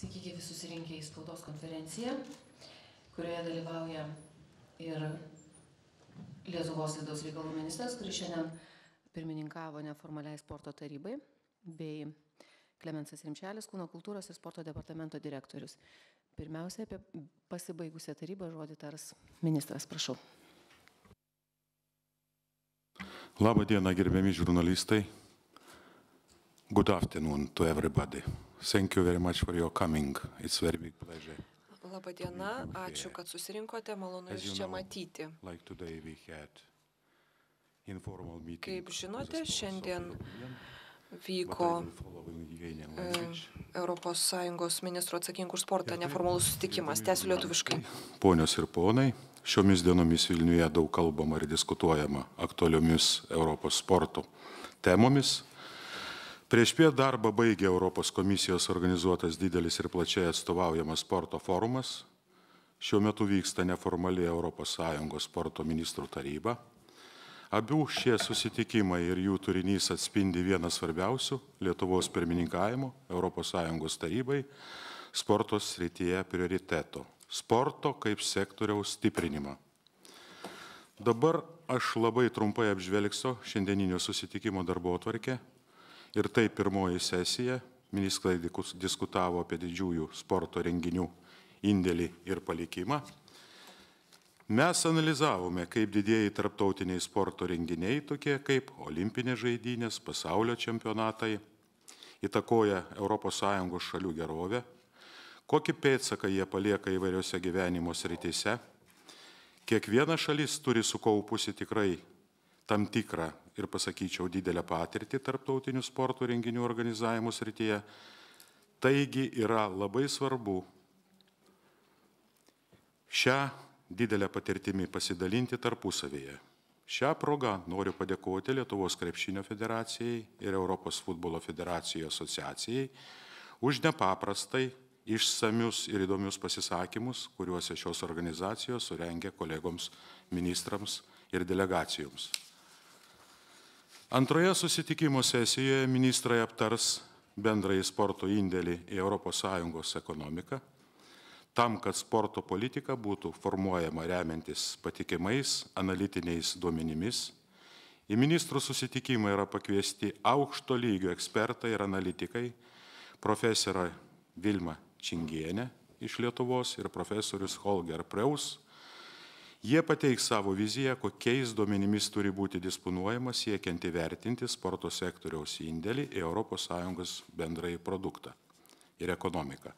Sveiki, gyvi susirinkę į spaudos konferenciją, kurioje dalyvauja ir Lietuvos vidaus reikalų ministras, kuris šiandien pirmininkavo neformaliai sporto tarybai, bei Klemensas Rimšelis, Kūno kultūros ir sporto departamento direktorius. Pirmiausia, apie pasibaigusią tarybą žodį tars ministras, prašau. Labą dieną, gerbiami žurnalistai. Good afternoon to everybody. Thank you very much for your coming. It's very big pleasure. Labą dieną, ačiū, kad susirinkote, malonu jūs čia matyti. Kaip žinote, šiandien vyko ES ministro atsakingų už sportą neformalus susitikimas. Tęsiu lietuviškai. Ponios ir ponai, šiomis dienomis Vilniuje daug kalbama ir diskutuojama aktualiomis Europos sporto temomis. Prieš piet darbą baigė Europos komisijos organizuotas didelis ir plačiai atstovaujamas sporto forumas. Šiuo metu vyksta neformali ES sporto ministrų taryba. Abių šie susitikimai ir jų turinys atspindi vieną svarbiausių Lietuvos pirmininkavimo ES tarybai sporto srityje prioriteto – sporto kaip sektoriaus stiprinimą. Dabar aš labai trumpai apžvelgsiu šiandieninio susitikimo darbotvarkę. Ir tai pirmoji sesija, ministrai diskutavo apie didžiųjų sporto renginių indėlį ir palikimą. Mes analizavome, kaip didieji tarptautiniai sporto renginiai, tokie kaip olimpinės žaidynės, pasaulio čempionatai, įtakoja ES šalių gerovę, kokį pėdsaką jie palieka įvairiose gyvenimo srityse. Kiekviena šalis turi sukaupusi tikrai tam tikrą ir pasakyčiau didelę patirtį tarptautinių sporto renginių organizavimo srityje. Taigi yra labai svarbu šią didelę patirtimį pasidalinti tarpusavyje. Šią progą noriu padėkoti Lietuvos krepšinio federacijai ir Europos futbolo federacijų asociacijai už nepaprastai išsamius ir įdomius pasisakymus, kuriuose šios organizacijos surengė kolegoms ministrams ir delegacijoms. Antroje susitikimo sesijoje ministrai aptars bendrąjį sporto indėlį į ES ekonomiką, tam, kad sporto politika būtų formuojama remiantis patikimais analitiniais duomenimis. Į ministrų susitikimą yra pakviesti aukšto lygio ekspertai ir analitikai, profesorė Vilma Čingienė iš Lietuvos ir profesorius Holger Preus. Jie pateiks savo viziją, kokiais duomenimis turi būti disponuojama siekiant įvertinti sporto sektoriaus indėlį į ES bendrąjį produktą ir ekonomiką.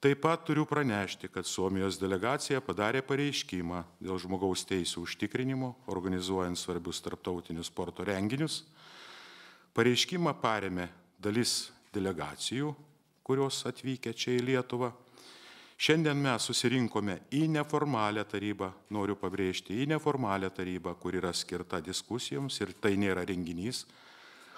Taip pat turiu pranešti, kad Suomijos delegacija padarė pareiškimą dėl žmogaus teisų užtikrinimo, organizuojant svarbius tarptautinius sporto renginius. Pareiškimą parėmė dalis delegacijų, kurios atvykę čia į Lietuvą. Šiandien mes susirinkome į neformalią tarybą, noriu pabrėžti, į neformalią tarybą, kur yra skirta diskusijoms ir tai nėra renginys,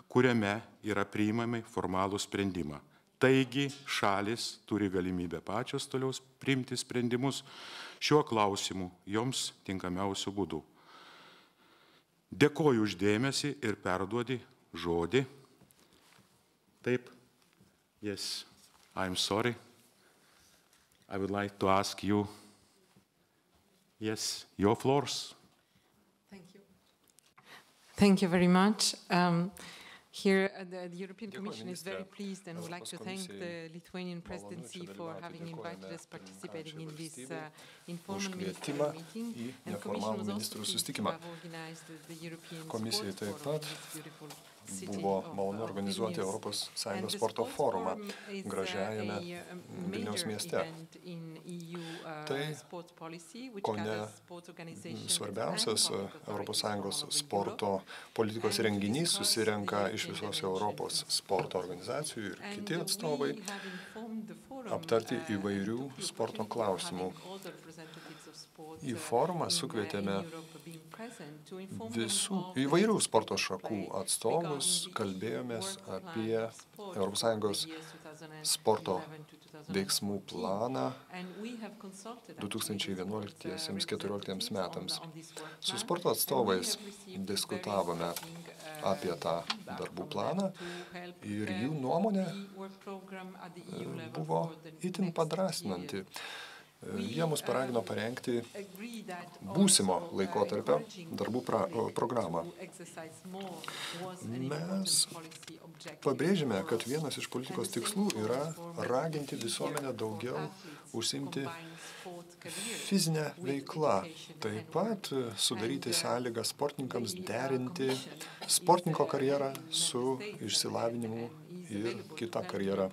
kuriame yra priimami formalų sprendimą. Taigi šalis turi galimybę pačios toliau priimti sprendimus šiuo klausimu joms tinkamiausių būdų. Dėkoju už dėmesį ir perduodi žodį. Taip, yes, I'm sorry. I would like to ask you, yes, your floors. Thank you. Thank you very much. Here, the European Commission is very pleased and would like to thank the Lithuanian presidency for having invited us participating in this informal ministerial meeting. And the Commission was also pleased to have organized the European Sports Forum in this beautiful city Buvo malonu organizuoti ES sporto forumą gražiajame Vilniaus mieste. Tai kone svarbiausias ES sporto politikos renginys susirenka iš visos Europos sporto organizacijų ir kiti atstovai aptarti įvairių sporto klausimų. Į forumą sukvietėme įvairių sporto šakų atstovus, kalbėjomės apie ES sporto veiksmų planą 2011-2014 metams. Su sporto atstovais diskutavome apie tą darbų planą ir jų nuomonė buvo itin padrasinanti. Jie mus paragino parengti būsimo laikotarpio darbų programą. Mes pabrėžime, kad vienas iš politikos tikslų yra raginti visuomenę daugiau užsiimti fizinę veiklą. Taip pat sudaryti sąlygas sportininkams derinti sportininko karjerą su išsilavinimu ir kitą karjerą.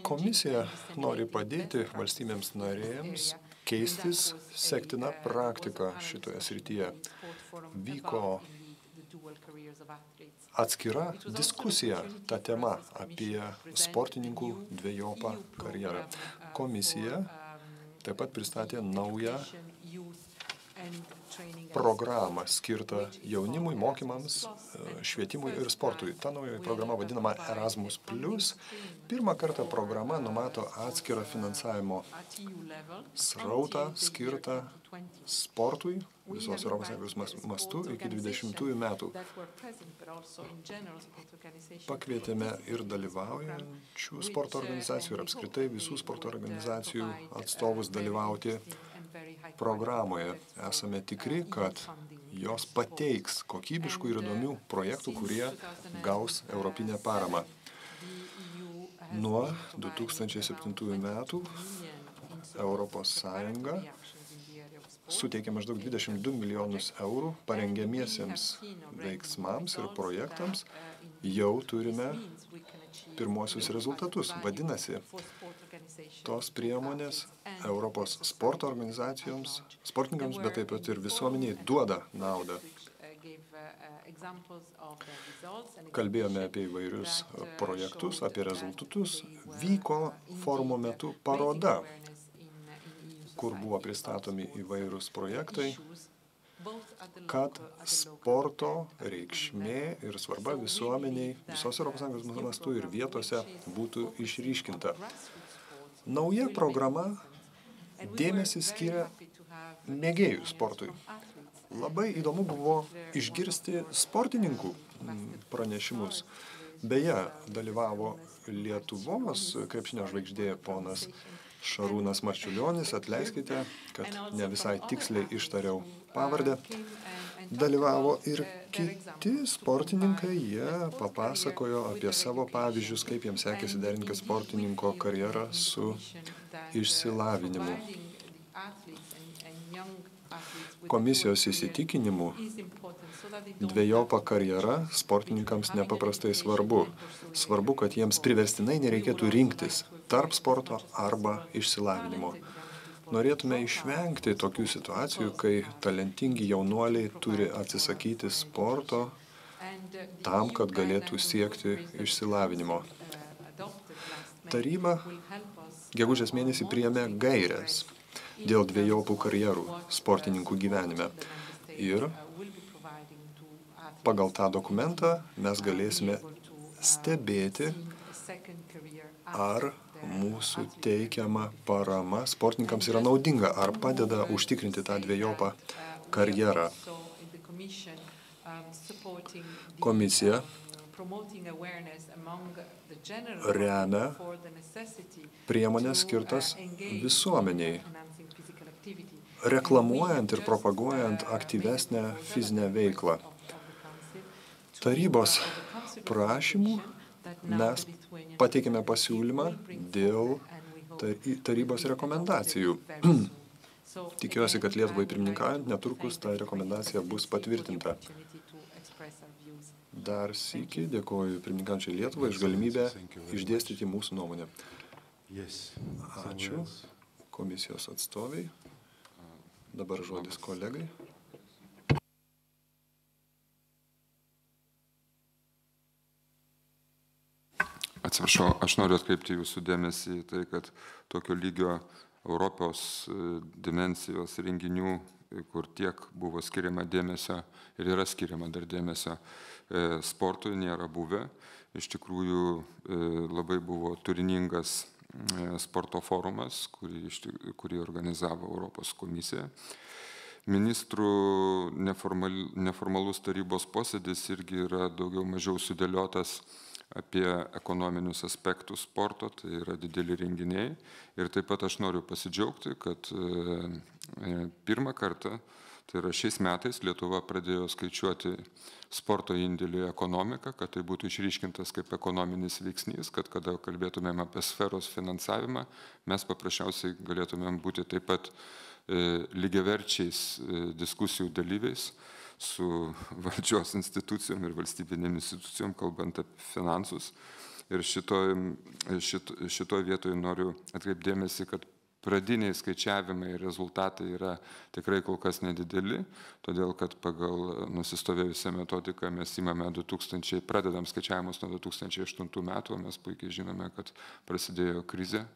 Komisija nori padėti valstybėms narėms keistis sektina praktika šitoje srityje. Vyko atskira diskusija ta tema apie sportininkų dvejopą karjerą. Komisija taip pat pristatė naują programą skirtą jaunimui, mokymams, švietimui ir sportui. Ta nauja programa vadinama Erasmus+. Pirmą kartą programa numato atskirą finansavimo srautą skirtą sportui visos ES mastu iki 20 metų. Pakvietėme ir dalyvaujančių sporto organizacijų ir apskritai visų sporto organizacijų atstovus dalyvauti programoje. Esame tikri, kad jos pateiks kokybiškų ir įdomių projektų, kurie gaus europinę paramą. Nuo 2007 metų Europos Sąjunga suteikė maždaug 22 milijonus eurų parengiamiesiems veiksmams ir projektams. Jau turime pirmuosius rezultatus. Vadinasi, tos priemonės Europos sporto organizacijoms, sportininkams, bet taip pat ir visuomeniai duoda naudą. Kalbėjome apie įvairius projektus, apie rezultatus. Vyko forumo metu paroda, kur buvo pristatomi įvairūs projektai, kad sporto reikšmė ir svarba visuomeniai visos ES mastu ir vietose būtų išryškinta. Nauja programa dėmesį skiria mėgėjų sportui. Labai įdomu buvo išgirsti sportininkų pranešimus. Beje, dalyvavo Lietuvos krepšinio žvaigždė ponas Šarūnas Marčiulionis, atleiskite, kad ne visai tiksliai ištariau pavardę. Dalyvavo ir kiti sportininkai, jie papasakojo apie savo pavyzdžius, kaip jiems sekėsi derinti sportininko karjerą su išsilavinimu. Komisijos įsitikinimu, dvejopa karjera sportininkams nepaprastai svarbu. Svarbu, kad jiems priverstinai nereikėtų rinktis tarp sporto arba išsilavinimo. Norėtume išvengti tokių situacijų, kai talentingi jaunuoliai turi atsisakyti sporto tam, kad galėtų siekti išsilavinimo. Taryba gegužės mėnesį priėmė gaires dėl dvejopų karjerų sportininkų gyvenime. Ir pagal tą dokumentą mes galėsime stebėti, ar mūsų teikiama parama sportininkams yra naudinga, ar padeda užtikrinti tą dvejopą karjerą. Komisija remia priemonės skirtas visuomeniai, reklamuojant ir propaguojant aktyvesnę fizinę veiklą. Tarybos prašymų mes pateikėme pasiūlymą dėl tarybos rekomendacijų. Tikiuosi, kad Lietuvai pirmininkaujant netrukus ta rekomendacija bus patvirtinta. Dar sykį dėkoju pirmininkančiai Lietuvai už galimybę išdėstyti mūsų nuomonę. Ačiū komisijos atstoviai. Dabar žodis kolegai. Atsiprašau, aš noriu atkreipti jūsų dėmesį į tai, kad tokio lygio Europos dimensijos renginių, kur tiek buvo skiriama dėmesio ir yra skiriama dar dėmesio sportui, nėra buvę. Iš tikrųjų labai buvo turiningas sporto forumas, kurį organizavo Europos komisija. Ministrų neformalus tarybos posėdis irgi yra daugiau mažiau sudėliotas apie ekonominius aspektus sporto, tai yra dideli renginiai. Ir taip pat aš noriu pasidžiaugti, kad pirmą kartą, tai yra šiais metais, Lietuva pradėjo skaičiuoti sporto indėlį į ekonomiką, kad tai būtų išryškintas kaip ekonominis veiksnys, kad kada kalbėtumėm apie sferos finansavimą, mes paprasčiausiai galėtumėm būti taip pat lygiaverčiais diskusijų dalyviais su valdžios institucijom ir valstybinėm institucijom, kalbant apie finansus. Ir šitoj vietoje noriu atkreipdėmėsi, kad pradiniai skaičiavimai ir rezultatai yra tikrai kol kas nedideli, todėl kad pagal nusistovėjusią metodiką mes pradedam skaičiavimus nuo 2008 metų, o mes puikiai žinome, kad prasidėjo krizė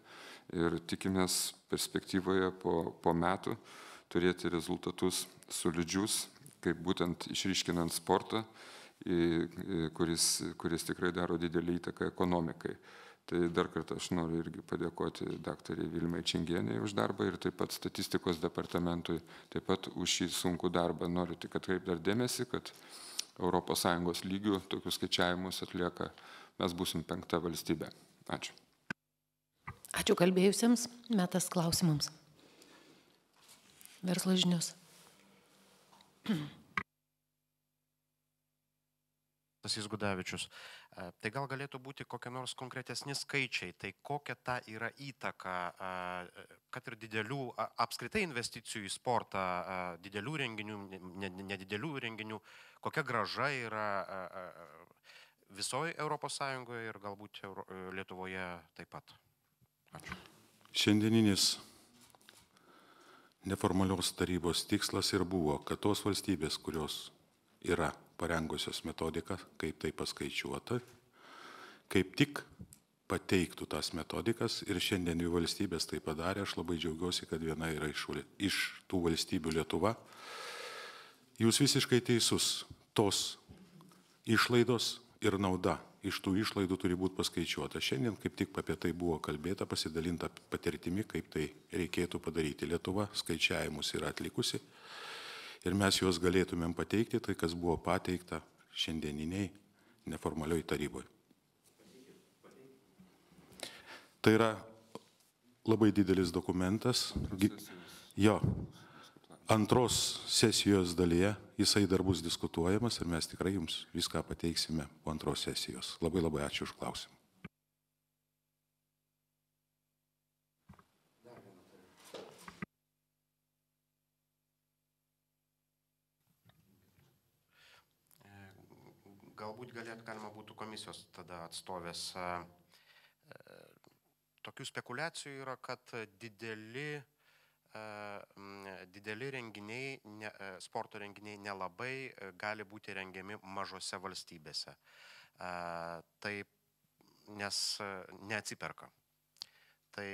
ir tikimės perspektyvoje po metų turėti rezultatus solidžius, kaip būtent išryškinant sportą, kuris tikrai daro didelį įtaką ekonomikai. Tai dar kartą aš noriu irgi padėkoti daktarei Vilmai Čingienei už darbą ir taip pat statistikos departamentui, taip pat už šį sunkų darbą. Noriu tik atkreipti dar dėmesį, kad ES lygių tokius skaičiavimus atlieka, mes būsim 5. valstybė. Ačiū. Ačiū kalbėjusiems, metas klausimams. Verslo žinios. Stasys Gudavičius. Tai gal galėtų būti kokie nors konkretesni skaičiai, tai kokia ta yra įtaka, kad ir didelių apskritai investicijų į sportą, didelių renginių, nedidelių renginių, kokia grąža yra visoje ES ir galbūt Lietuvoje taip pat. Ačiū. Šiandieninis neformalios tarybos tikslas ir buvo, kad tos valstybės, kurios yra parengusios metodiką, kaip tai paskaičiuota, kaip tik pateiktų tas metodikas ir šiandien jų valstybės tai padarė. Aš labai džiaugiuosi, kad viena yra iš tų valstybių Lietuva. Jūs visiškai teisus, tos išlaidos ir nauda iš tų išlaidų turi būti paskaičiuota. Šiandien kaip tik apie tai buvo kalbėta, pasidalinta patirtimi, kaip tai reikėtų padaryti. Lietuva skaičiavimus yra atlikusi. Ir mes juos galėtumėm pateikti, tai kas buvo pateikta šiandieniniai neformalioj taryboje. Tai yra labai didelis dokumentas. Jo, antros sesijos dalyje jisai dar bus diskutuojamas ir mes tikrai jums viską pateiksime po antros sesijos. Labai labai ačiū už klausimą. Galbūt galima būtų komisijos tada atstovės. Tokių spekulacijų yra, kad dideli renginiai, sporto renginiai nelabai gali būti rengiami mažose valstybėse. Nes neatsiperka. Tai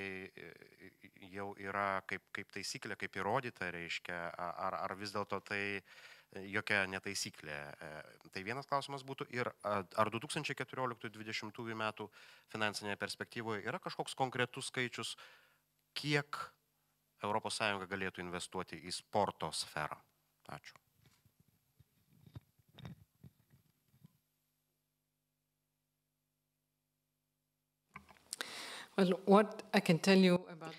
jau yra kaip taisyklė, kaip įrodyta, reiškia, ar vis dėlto tai jokia netaisyklė. Tai vienas klausimas būtų. Ir ar 2014-2020 metų finansinėje perspektyvoje yra kažkoks konkretus skaičius, kiek ES galėtų investuoti į sporto sferą? Ačiū. Well, what I can tell you about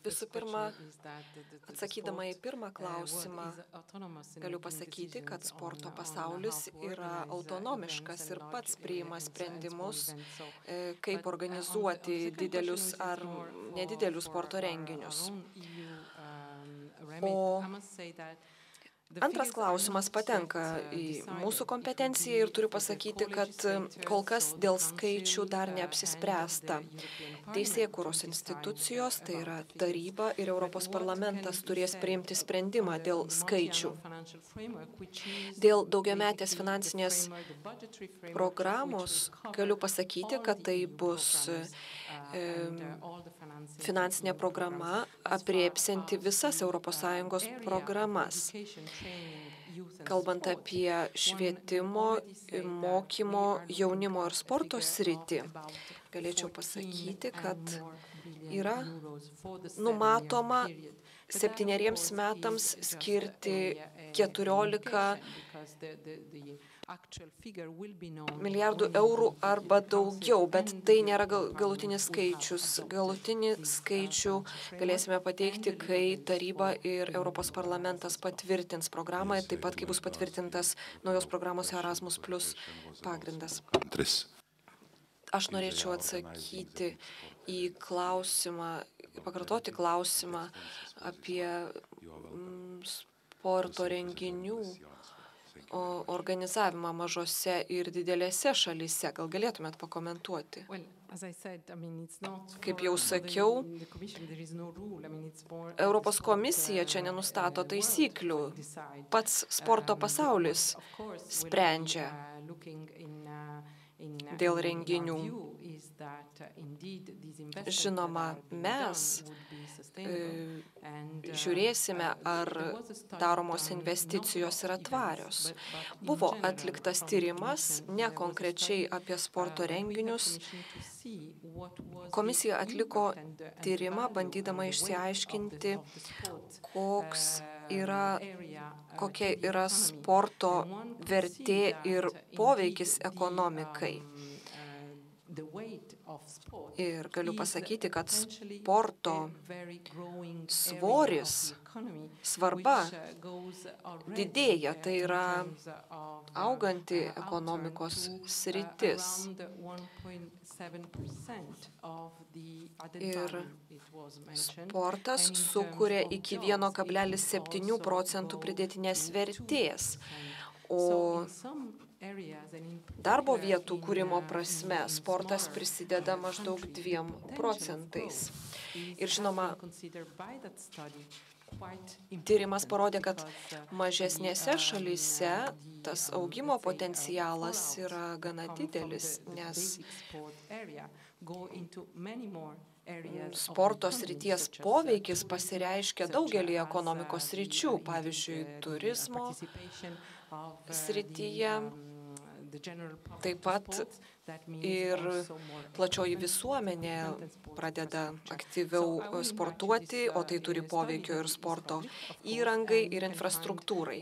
Visų pirma, atsakydama į pirmą klausimą, galiu pasakyti, kad sporto pasaulis yra autonomiškas ir pats priima sprendimus, kaip organizuoti didelius ar nedidelius sporto renginius. O antras klausimas patenka į mūsų kompetenciją ir turiu pasakyti, kad kol kas dėl skaičių dar neapsispręsta. Teisėkūros institucijos, tai yra taryba ir Europos parlamentas turės priimti sprendimą dėl skaičių. Dėl daugiametės finansinės programos galiu pasakyti, kad tai bus finansinė programa aprėpsianti visas ES programas. Kalbant apie švietimo, mokymo, jaunimo ir sporto sritį, galėčiau pasakyti, kad yra numatoma 7 metams skirti 14 milijardų eurų arba daugiau, bet tai nėra galutinis skaičius. Galutinį skaičių galėsime pateikti, kai taryba ir Europos parlamentas patvirtins programą, taip pat kai bus patvirtintas naujos programos Erasmus Plus pagrindas. Aš norėčiau atsakyti į klausimą, pakartoti klausimą apie sporto renginių organizavimą mažose ir didelėse šalyse. Gal galėtumėt pakomentuoti? Kaip jau sakiau, Europos komisija čia nenustato taisyklių. Pats sporto pasaulis sprendžia dėl renginių. Žinoma, mes žiūrėsime, ar daromos investicijos yra tvarios. Buvo atliktas tyrimas, ne konkrečiai apie sporto renginius. Komisija atliko tyrimą, bandydama išsiaiškinti, kokia yra sporto vertė ir poveikis ekonomikai. Ir galiu pasakyti, kad sporto svoris, svarba didėja, tai yra auganti ekonomikos sritis. Ir sportas sukuria iki 1,7 procentų pridėtinės vertės, o darbo vietų kūrimo prasme sportas prisideda maždaug 2 procentais. Ir žinoma, tyrimas parodė, kad mažesnėse šalyse tas augimo potencialas yra gana didelis, nes sporto srities poveikis pasireiškia daugelį ekonomikos sričių, pavyzdžiui, turizmo srityje, taip pat ir plačioji visuomenė pradeda aktyviau sportuoti, o tai turi poveikio ir sporto įrangai ir infrastruktūrai.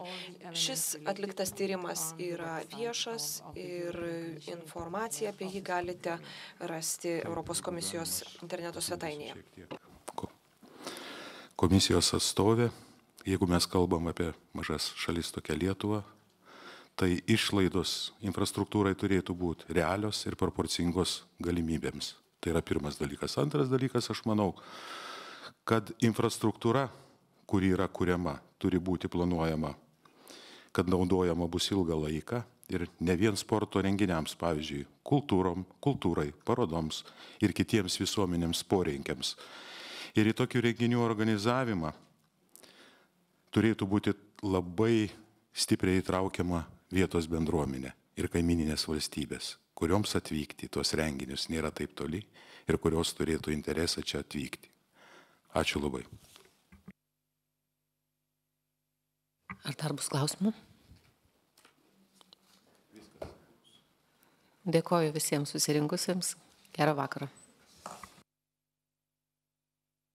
Šis atliktas tyrimas yra viešas ir informaciją apie jį galite rasti Europos komisijos interneto svetainėje. Komisijos atstovė, jeigu mes kalbam apie mažas šalis tokią Lietuvą, tai išlaidos infrastruktūrai turėtų būti realios ir proporcingos galimybėms. Tai yra pirmas dalykas. Antras dalykas, aš manau, kad infrastruktūra, kuri yra kuriama, turi būti planuojama, kad naudojama bus ilgą laiką ir ne vien sporto renginiams, pavyzdžiui, kultūrai, parodoms ir kitiems visuomenėms poreikiams. Ir į tokių renginių organizavimą turėtų būti labai stipriai įtraukiama vietos bendruomenė ir kaimininės valstybės, kurioms atvykti tuos renginius nėra taip toli ir kurios turėtų interesą čia atvykti. Ačiū labai. Ar dar bus klausimų? Dėkoju visiems susirinkusiems. Gerą vakarą.